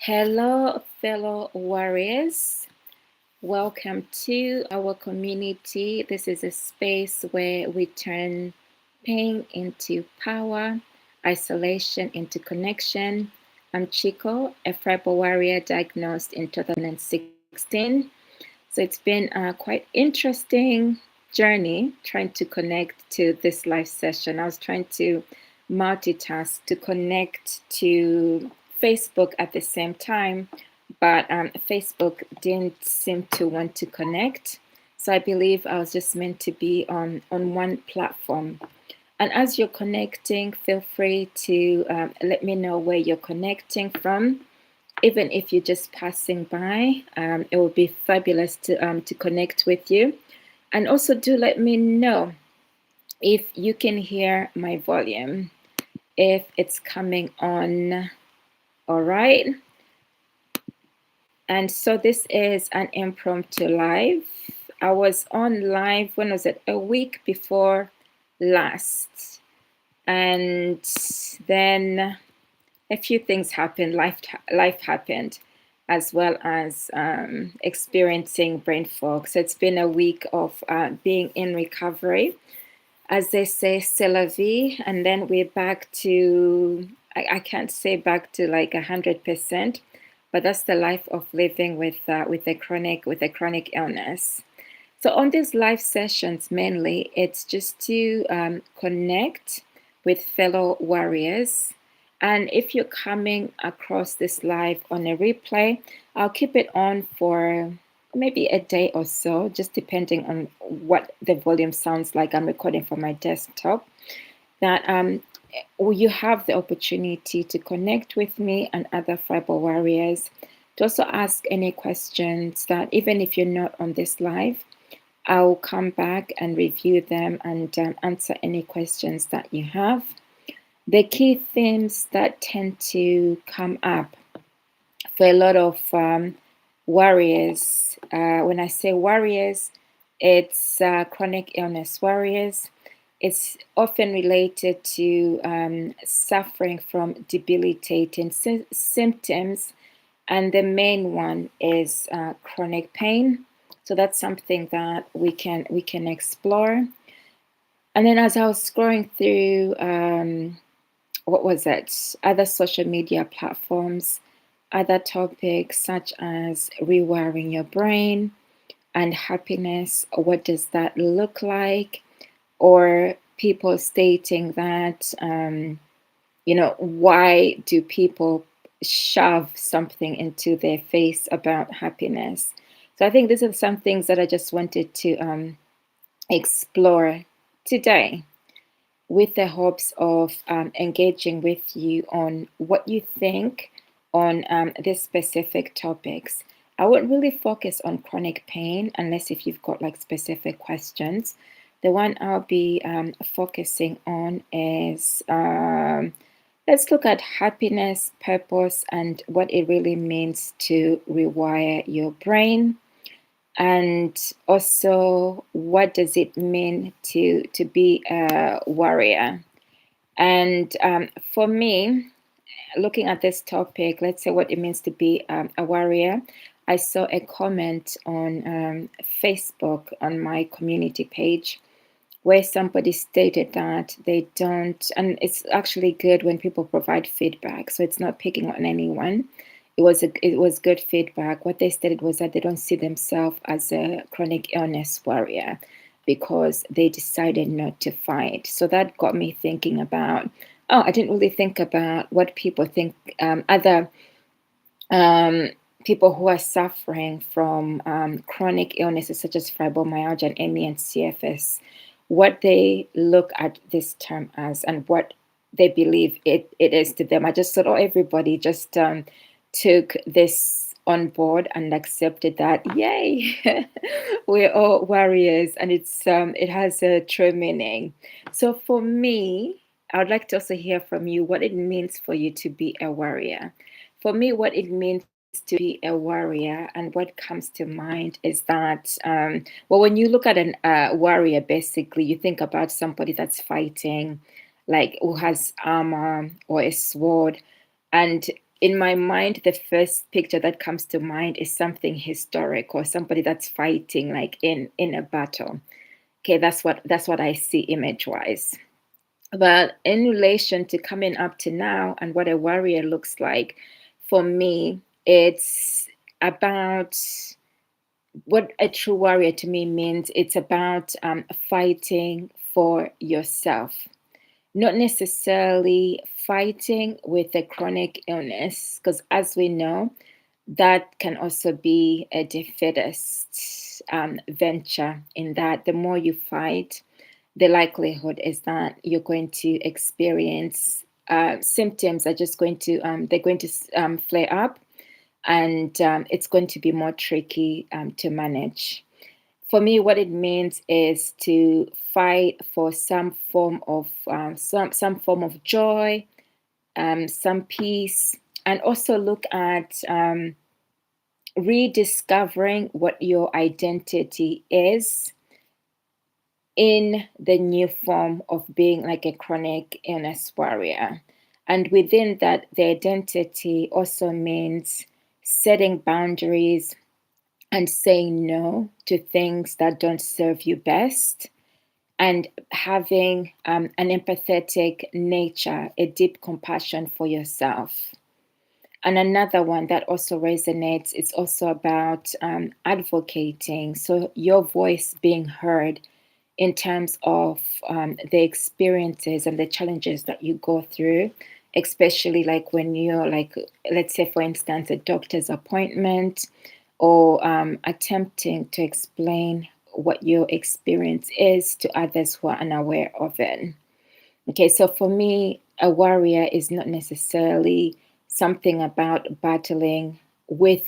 Hello, fellow warriors. Welcome to our community. This is a space where we turn pain into power, isolation into connection. I'm Chico, a Fibro warrior diagnosed in 2016. So it's been a quite interesting journey trying to connect to this live session. I was trying to multitask to connect to Facebook at the same time, but Facebook didn't seem to want to connect. So I believe I was just meant to be on one platform. And as you're connecting, feel free to let me know where you're connecting from. Even if you're just passing by, it would be fabulous to connect with you. And also do let me know if you can hear my volume, if it's coming on. All right. And so this is an impromptu live. I was on live, when was it? A week before last. And then a few things happened. Life happened, as well as experiencing brain fog. So it's been a week of being in recovery. As they say, c'est la vie. And then we're back to, I can't say back to like 100%, but that's the life of living with a chronic illness. So on these live sessions, mainly, it's just to connect with fellow warriors. And if you're coming across this live on a replay, I'll keep it on for maybe a day or so, just depending on what the volume sounds like. I'm recording from my desktop. That you have the opportunity to connect with me and other Fibro warriors, to also ask any questions that, even if you're not on this live, I'll come back and review them and answer any questions that you have. The key themes that tend to come up for a lot of warriors, when I say warriors, it's chronic illness warriors. It's often related to suffering from debilitating symptoms, and the main one is chronic pain. So that's something that we can explore. And then as I was scrolling through, other social media platforms, other topics such as rewiring your brain and happiness, what does that look like? Or people stating that, why do people shove something into their face about happiness? So I think these are some things that I just wanted to explore today, with the hopes of engaging with you on what you think on these specific topics. I won't really focus on chronic pain unless if you've got like specific questions. The one I'll be focusing on is let's look at happiness, purpose, and what it really means to rewire your brain. And also, what does it mean to be a warrior? And for me, looking at this topic, let's say what it means to be a warrior, I saw a comment on Facebook on my community page where somebody stated that they don't, and it's actually good when people provide feedback, so it's not picking on anyone. It was good feedback. What they stated was that they don't see themselves as a chronic illness warrior because they decided not to fight. So that got me thinking about, I didn't really think about what people think, other people who are suffering from chronic illnesses such as fibromyalgia and ME and CFS, what they look at this term as and what they believe it is to them. I just thought, everybody just took this on board and accepted that, yay, we're all warriors, and it has a true meaning. So for me, I would like to also hear from you what it means for you to be a warrior. For me, what it means to be a warrior and what comes to mind is that, when you look at a warrior, basically, you think about somebody that's fighting, like who has armor or a sword. And in my mind, the first picture that comes to mind is something historic or somebody that's fighting like in a battle. Okay, that's what I see image wise. But in relation to coming up to now and what a warrior looks like, for me, it's about what a true warrior to me means. It's about fighting for yourself, not necessarily fighting with a chronic illness, because as we know, that can also be a defeatist venture, in that the more you fight, the likelihood is that you're going to experience symptoms are just going to they're going to flare up, and it's going to be more tricky to manage. For me, what it means is to fight for some form of some form of joy, some peace, and also look at rediscovering what your identity is in the new form of being like a chronic illness warrior. And within that, the identity also means setting boundaries and saying no to things that don't serve you best, and having an empathetic nature, a deep compassion for yourself. And another one that also resonates, it's also about advocating. So your voice being heard in terms of the experiences and the challenges that you go through, especially like when you're like, let's say, for instance, a doctor's appointment, or attempting to explain what your experience is to others who are unaware of it. Okay, so for me, a warrior is not necessarily something about battling with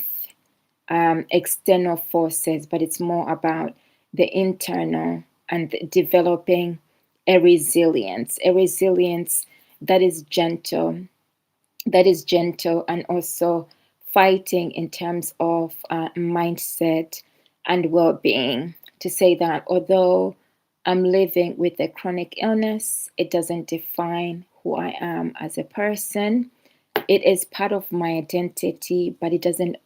external forces, but it's more about the internal and developing a resilience that is gentle, and also fighting in terms of mindset and well-being, to say that although I'm living with a chronic illness, it doesn't define who I am as a person. It is part of my identity, but it doesn't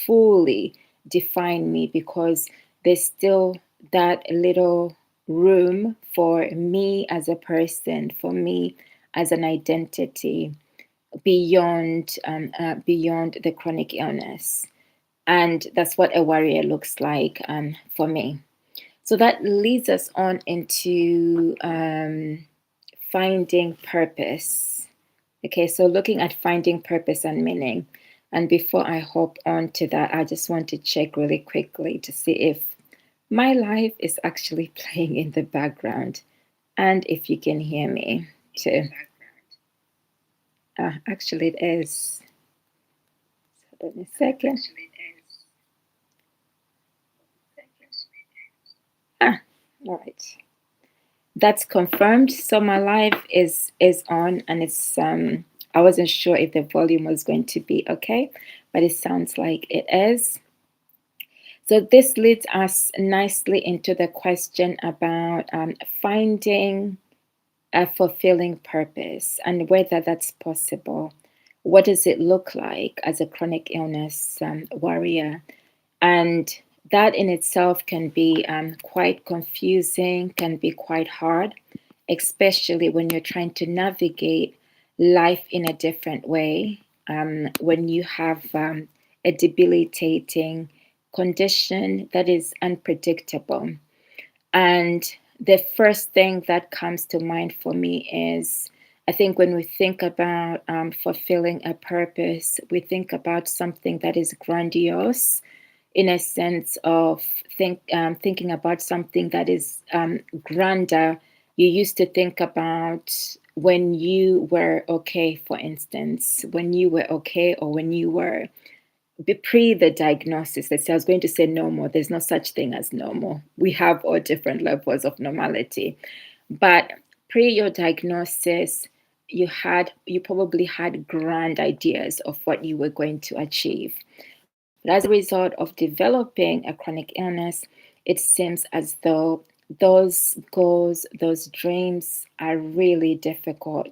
fully define me, because there's still that little room for me as a person, for me as an identity, beyond the chronic illness. And that's what a warrior looks like for me. So that leads us on into finding purpose. Okay, so looking at finding purpose and meaning. And before I hop on to that, I just want to check really quickly to see if my life is actually playing in the background and if you can hear me too. Actually, it is. Hold on a second. All right. That's confirmed. So my live is on, and it's I wasn't sure if the volume was going to be okay, but it sounds like it is. So this leads us nicely into the question about finding a fulfilling purpose and whether that's possible. What does it look like as a chronic illness warrior? And that in itself can be quite confusing, can be quite hard, especially when you're trying to navigate life in a different way, when you have a debilitating condition that is unpredictable. And the first thing that comes to mind for me is, I think when we think about fulfilling a purpose, we think about something that is grandiose, in a sense of thinking about something that is grander. You used to think about when you were okay, for instance, when you were okay, or when you were pre the diagnosis. Let's say, I was going to say normal. There's no such thing as normal. We have all different levels of normality. But pre your diagnosis, you probably had grand ideas of what you were going to achieve. But as a result of developing a chronic illness, it seems as though those goals, those dreams are really difficult.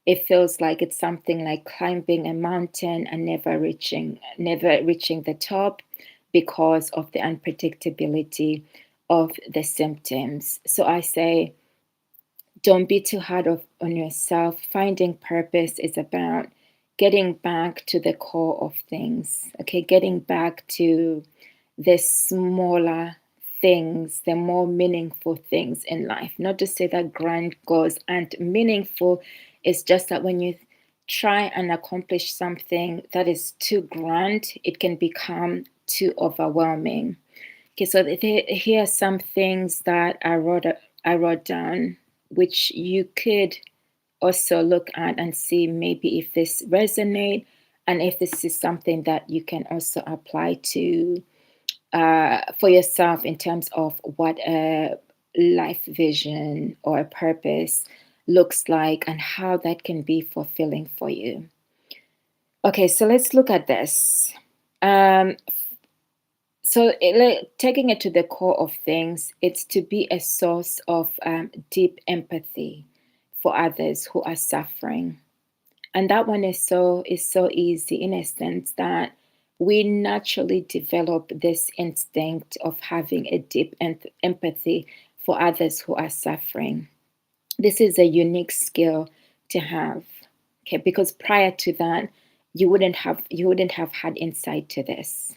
It feels like it's something like climbing a mountain and never reaching the top because of the unpredictability of the symptoms. So I say, don't be too hard on yourself. Finding purpose is about getting back to the core of things, okay? Getting back to the smaller things, the more meaningful things in life. Not to say that grand goals aren't meaningful, it's just that when you try and accomplish something that is too grand, it can become too overwhelming. Okay, so here are some things that I wrote down, which you could also look at and see maybe if this resonate and if this is something that you can also apply to for yourself in terms of what a life vision or a purpose looks like and how that can be fulfilling for you. Okay, so let's look at this. Um, Taking it to the core of things, it's to be a source of deep empathy for others who are suffering. And that one is so easy in a sense that we naturally develop this instinct of having a deep empathy for others who are suffering. This is a unique skill to have, okay? Because prior to that, you wouldn't have had insight to this.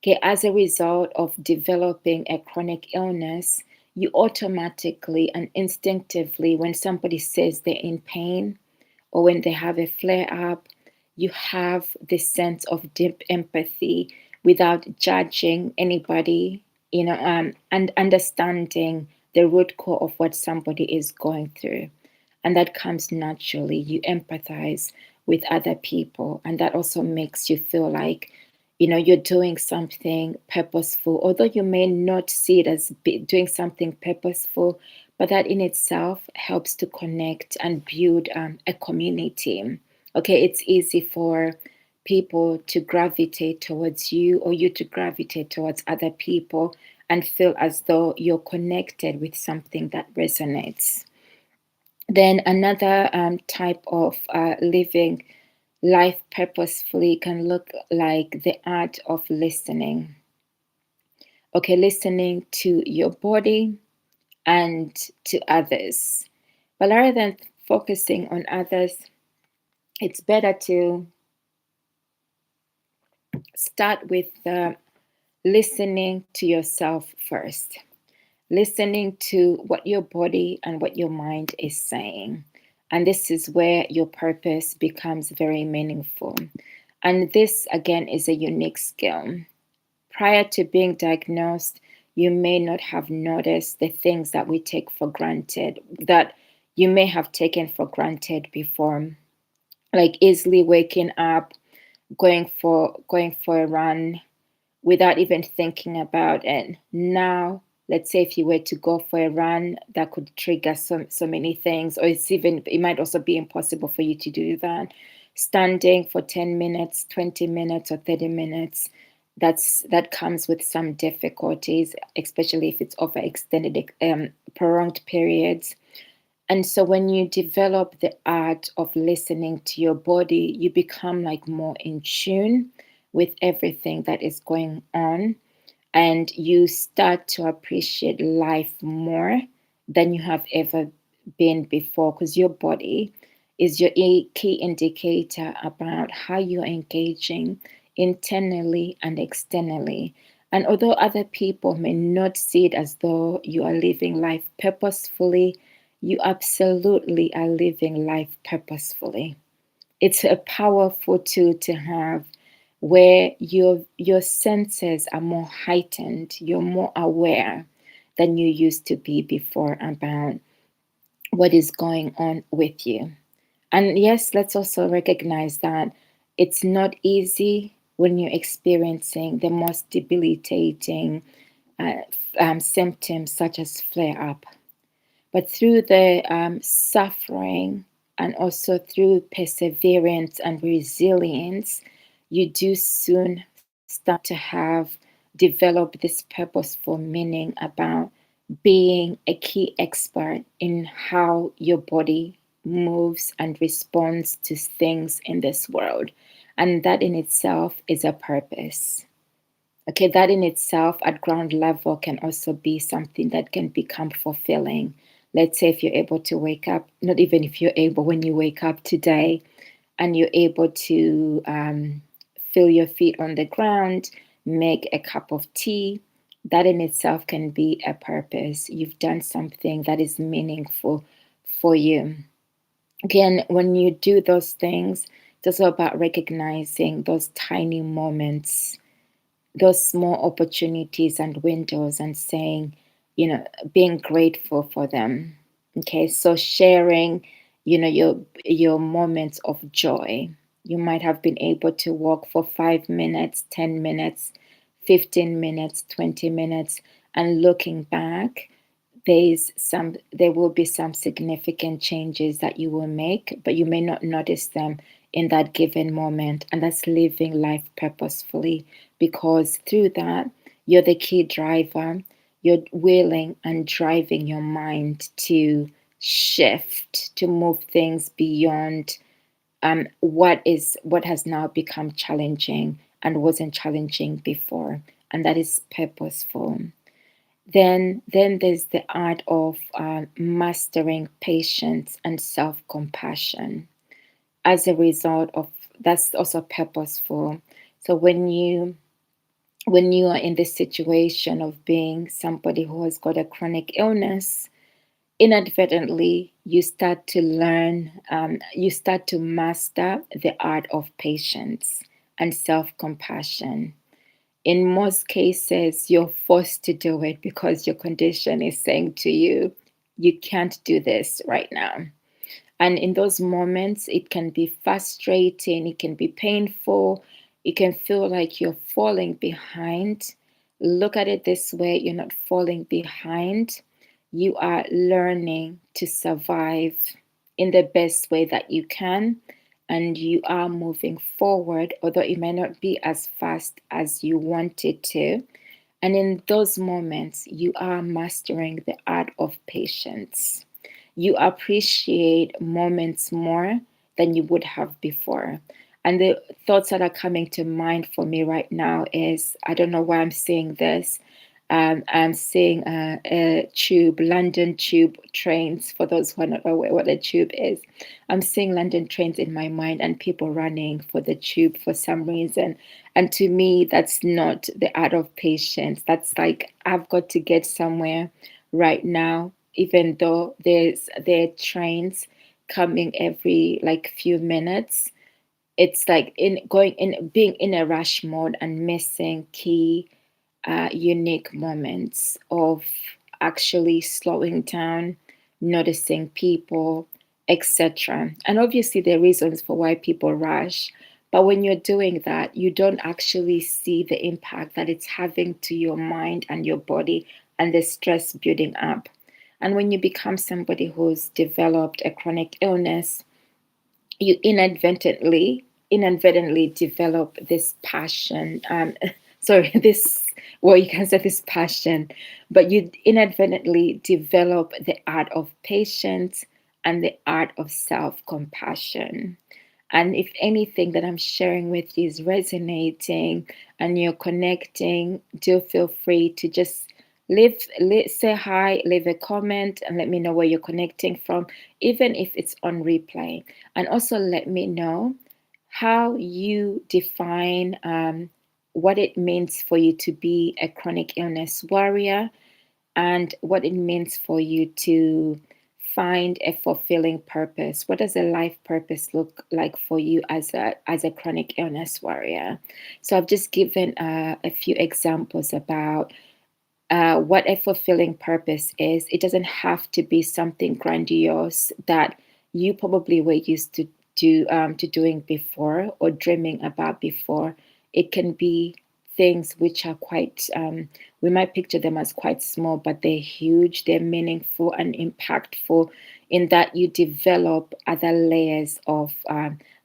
Okay, as a result of developing a chronic illness, you automatically and instinctively, when somebody says they're in pain or when they have a flare up, you have this sense of deep empathy without judging anybody, and understanding the root core of what somebody is going through. And that comes naturally. You empathize with other people, and that also makes you feel like you're doing something purposeful, although you may not see it as doing something purposeful, but that in itself helps to connect and build a community. Okay, it's easy for people to gravitate towards you or you to gravitate towards other people and feel as though you're connected with something that resonates. Then another type of living life purposefully can look like the art of listening. Okay, listening to your body and to others. But rather than focusing on others, it's better to start with listening to yourself first. Listening to what your body and what your mind is saying. And this is where your purpose becomes very meaningful. And this, again, is a unique skill. Prior to being diagnosed, you may not have noticed the things that we take for granted, that you may have taken for granted before, like easily waking up, going for a run without even thinking about it. Now, let's say if you were to go for a run, that could trigger so many things, or it might also be impossible for you to do that. Standing for 10 minutes, 20 minutes, or 30 minutes, that comes with some difficulties, especially if it's over extended, prolonged periods. And so when you develop the art of listening to your body, you become like more in tune with everything that is going on, and you start to appreciate life more than you have ever been before, because your body is your key indicator about how you're engaging internally and externally. And although other people may not see it as though you are living life purposefully, you absolutely are living life purposefully. It's a powerful tool to have, where your senses are more heightened, you're more aware than you used to be before about what is going on with you. And yes, let's also recognize that it's not easy when you're experiencing the most debilitating symptoms such as flare up. But through the suffering and also through perseverance and resilience, you do soon start to have developed this purposeful meaning about being a key expert in how your body moves, and responds to things in this world. And that in itself is a purpose. Okay, that in itself at ground level can also be something that can become fulfilling. Let's say if you're able to wake up, not even if you're able, when you wake up today and you're able to feel your feet on the ground, make a cup of tea, that in itself can be a purpose. You've done something that is meaningful for you. Again, when you do those things, it's also about recognizing those tiny moments, those small opportunities and windows, and saying, being grateful for them. Okay, so sharing, your moments of joy. You might have been able to walk for 5 minutes, 10 minutes, 15 minutes, 20 minutes, and looking back, there will be some significant changes that you will make, but you may not notice them in that given moment. And that's living life purposefully, because through that, you're the key driver. You're willing and driving your mind to shift, to move things beyond what has now become challenging and wasn't challenging before. And that is purposeful. Then there's the art of mastering patience and self-compassion. As a result of that's also purposeful. So when you are in this situation of being somebody who has got a chronic illness, inadvertently you start to learn, you start to master the art of patience and self-compassion. In most cases, you're forced to do it because your condition is saying to you, you can't do this right now. And in those moments, it can be frustrating, it can be painful, it can feel like you're falling behind. Look at it this way: you're not falling behind, you are learning to survive in the best way that you can. And you are moving forward, although it may not be as fast as you wanted to. And in those moments, you are mastering the art of patience. You appreciate moments more than you would have before. And the thoughts that are coming to mind for me right now is, I don't know why I'm saying this. I'm seeing a tube, London tube trains. For those who are not aware what a tube is, I'm seeing London trains in my mind and people running for the tube for some reason. And to me, that's not the art of patience. That's like, I've got to get somewhere right now, even though there are trains coming every like few minutes. It's like in going in being in a rush mode and missing key unique moments of actually slowing down, noticing people, etc. And obviously, there are reasons for why people rush. But when you're doing that, you don't actually see the impact that it's having to your mind and your body and the stress building up. And when you become somebody who's developed a chronic illness, you inadvertently develop this passion, sorry, this, well, you can say this passion, but you inadvertently develop the art of patience and the art of self-compassion. And if anything that I'm sharing with you is resonating and you're connecting, do feel free to just say hi, leave a comment, and let me know where you're connecting from, even if it's on replay. And also let me know how you define what it means for you to be a chronic illness warrior, and what it means for you to find a fulfilling purpose. What does a life purpose look like for you as a chronic illness warrior? So I've just given a few examples about what a fulfilling purpose is. It doesn't have to be something grandiose that you probably were used to doing before or dreaming about before. It can be things which are quite, we might picture them as quite small, but they're huge, they're meaningful and impactful, in that you develop other layers of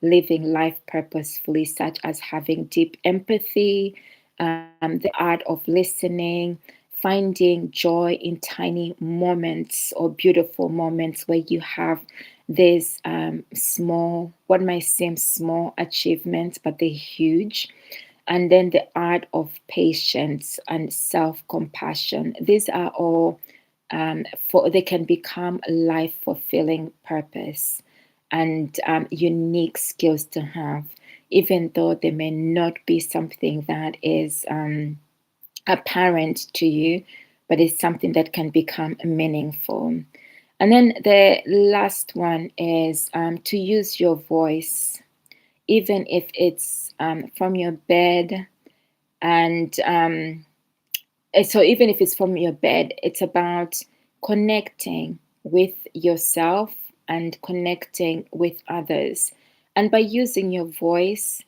living life purposefully, such as having deep empathy, the art of listening, finding joy in tiny moments or beautiful moments where you have There's small, what might seem small achievements, but they're huge. And then the art of patience and self-compassion. These are all for they can become life fulfilling purpose and unique skills to have, even though they may not be something that is apparent to you, but it's something that can become meaningful. And then the last one is to use your voice, even if it's from your bed. And so, even if it's from your bed, it's about connecting with yourself and connecting with others. And by using your voice,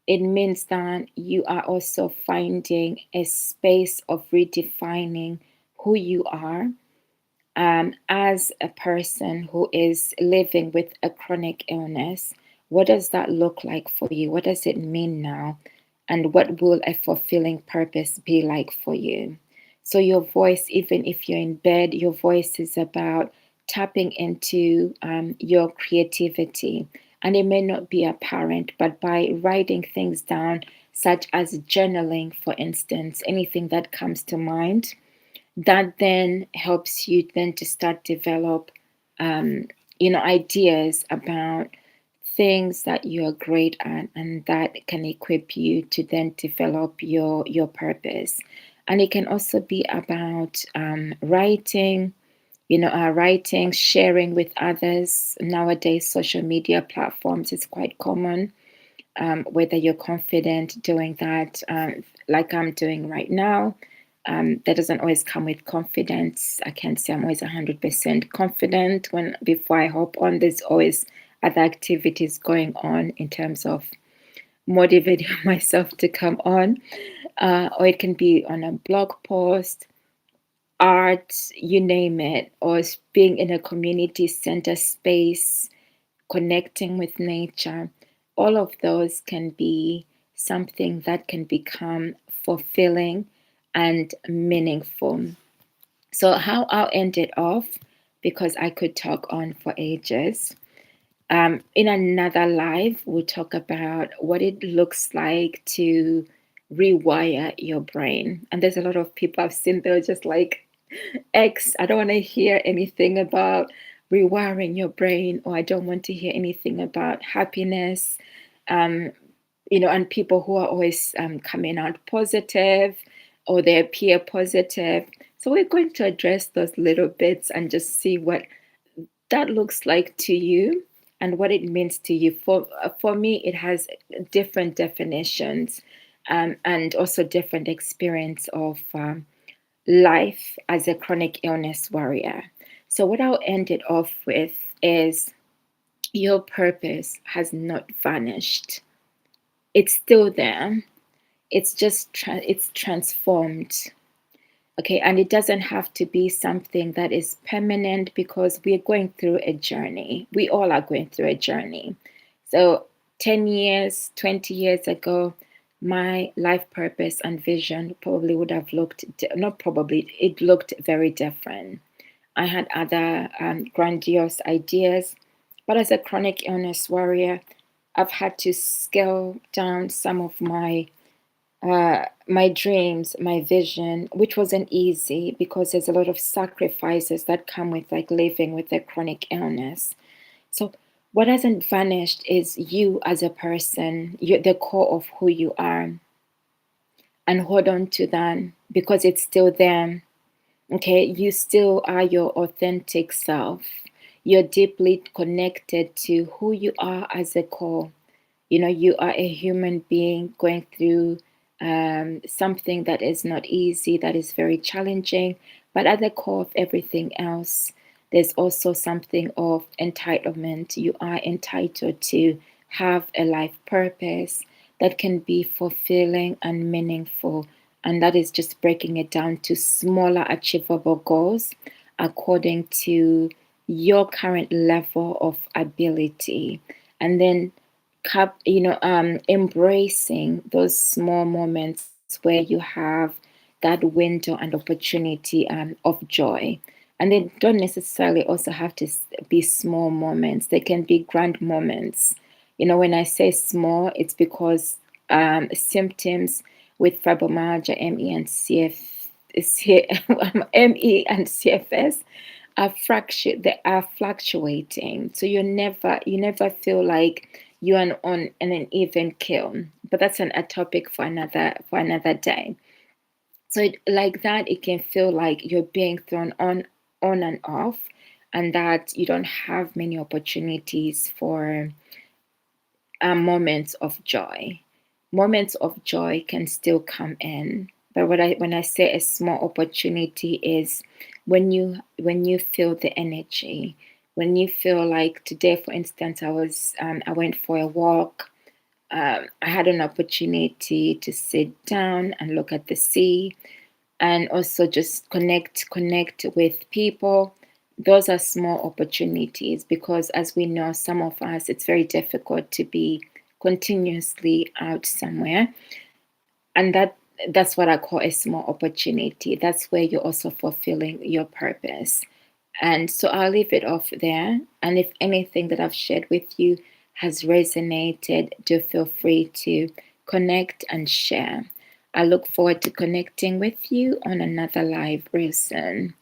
it means that you are also finding a space of redefining who you are as a person who is living with a chronic illness. What does that look like for you? What does it mean now? And what will a fulfilling purpose be like for you? So, your voice, even if you're in bed, your voice is about tapping into your creativity. And it may not be apparent, but by writing things down, such as journaling, for instance, anything that comes to mind, that then helps you then to start develop ideas about things that you are great at, and that can equip you to then develop your purpose. And it can also be about writing, writing, sharing with others. Nowadays social media platforms is quite common, whether you're confident doing that, like I'm doing right now. That doesn't always come with confidence. I can't say I'm always 100% confident when before I hop on. There's always other activities going on in terms of motivating myself to come on. Or it can be on a blog post, art, you name it, or being in a community center space, connecting with nature. All of those can be something that can become fulfilling and meaningful. So, how I'll end it off, because I could talk on for ages. In another live, we'll talk about what it looks like to rewire your brain. And there's a lot of people I've seen, they're just like, I don't want to hear anything about rewiring your brain, or I don't want to hear anything about happiness. Um, and people who are always coming out positive, or they appear positive. So we're going to address those little bits and just see what that looks like to you and what it means to you. For me, it has different definitions, and also different experience of life as a chronic illness warrior. So what I'll end it off with is your purpose has not vanished. It's still there. It's just it's transformed. Okay, and it doesn't have to be something that is permanent, because we're going through a journey. We all are going through a journey. So 10 years, 20 years ago, my life purpose and vision probably would have looked, not probably, it looked very different. I had other grandiose ideas, but as a chronic illness warrior, I've had to scale down some of my dreams, my vision, which wasn't easy, because there's a lot of sacrifices that come with like living with a chronic illness. So what hasn't vanished is you as a person, the core of who you are, and hold on to that, because it's still there. Okay, you still are your authentic self. You're deeply connected to who you are as a core. You are a human being going through something that is not easy, that is very challenging. But at the core of everything else, there's also something of entitlement. You are entitled to have a life purpose that can be fulfilling and meaningful. And that is just breaking it down to smaller, achievable goals according to your current level of ability. And then embracing those small moments where you have that window and opportunity of joy. And they don't necessarily also have to be small moments. They can be grand moments. When I say small, it's because symptoms with fibromyalgia, ME and ME and CFS they are fluctuating. So you never feel like you're on an even keel. But that's a topic for another day. So like that, it can feel like you're being thrown on and off, and that you don't have many opportunities for moments of joy. Moments of joy can still come in, but when I say a small opportunity is when you feel the energy, when you feel like today, for instance, I went for a walk. I had an opportunity to sit down and look at the sea, and also just connect with people. Those are small opportunities, because as we know, some of us, it's very difficult to be continuously out somewhere, and that's what I call a small opportunity. That's where you're also fulfilling your purpose. And so I'll leave it off there. And if anything that I've shared with you has resonated, do feel free to connect and share. I look forward to connecting with you on another live real soon.